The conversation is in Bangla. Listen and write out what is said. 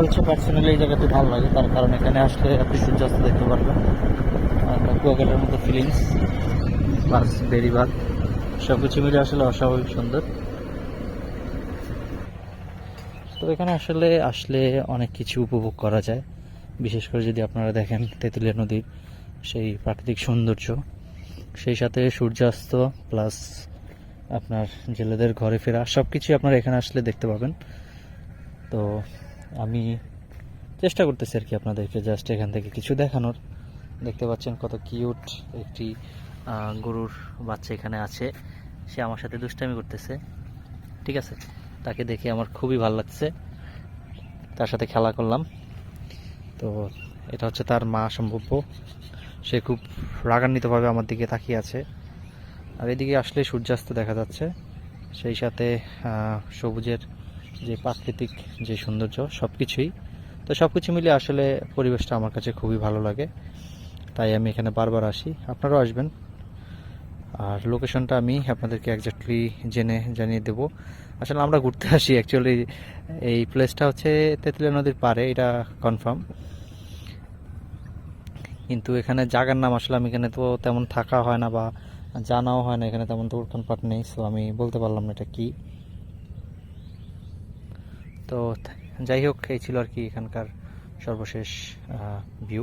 হচ্ছে পার্সোনালি এই জায়গাতে ভালো লাগে, তার কারণ এখানে আসলে আপনি সূর্যাস্ত দেখতে পারবেন। কুয়াকাটার মতো ফিলিংস প্লাস বেড়িবাঁধ সব কিছু মিলে আসলে অস্বাভাবিক সুন্দর। তো এখানে আসলে আসলে অনেক কিছু উপভোগ করা যায়, বিশেষ করে যদি আপনারা দেখেন তেঁতুলিয়া নদীর সেই প্রাকৃতিক সৌন্দর্য, সেই সাথে সূর্যাস্ত প্লাস আপনার জেলেদের ঘরে ফেরা সব কিছুই আপনারা এখানে আসলে দেখতে পাবেন। তো আমি চেষ্টা করতেছি আর কি আপনাদেরকে জাস্ট এখান থেকে কিছু দেখানোর। দেখতে পাচ্ছেন কত কিউট একটি গরুর বাচ্চা এখানে আছে, সে আমার সাথে দুষ্টামি করতেছে। ঠিক আছে, তাকে দেখে আমার খুবই ভালো লাগছে, তার সাথে খেলা করলাম। তো এটা হচ্ছে তার মা সম্ভব্য, সে খুব রাগান্বিতভাবে আমার দিকে তাকিয়ে আছে। আর এদিকে আসলে সূর্যাস্ত দেখা যাচ্ছে, সেই সাথে সবুজের যে প্রাকৃতিক যে সৌন্দর্য সব কিছুই। তো সব কিছু মিলিয়ে আসলে পরিবেশটা আমার কাছে খুবই ভালো লাগে, তাই আমি এখানে বারবার আসি, আপনারাও আসবেন। আর লোকেশনটা আমি আপনাদেরকে একজাক্টলি জানিয়ে দেব। আসলে আমরা ঘুরতে আসি অ্যাকচুয়ালি, এই প্লেসটা হচ্ছে তেঁতুলিয়া নদীর পাড়ে, এটা কনফার্ম। কিন্তু এখানে জায়গার নাম আসলে আমি এখানে তো তেমন থাকা হয় না বা জানাও হয় না, এখানে তেমন দোকানপাট নেই, সো আমি বলতে পারলাম না এটা কি। তো যাই হোক, এই ছিল আর কি এখানকার সর্বশেষ ভিউ।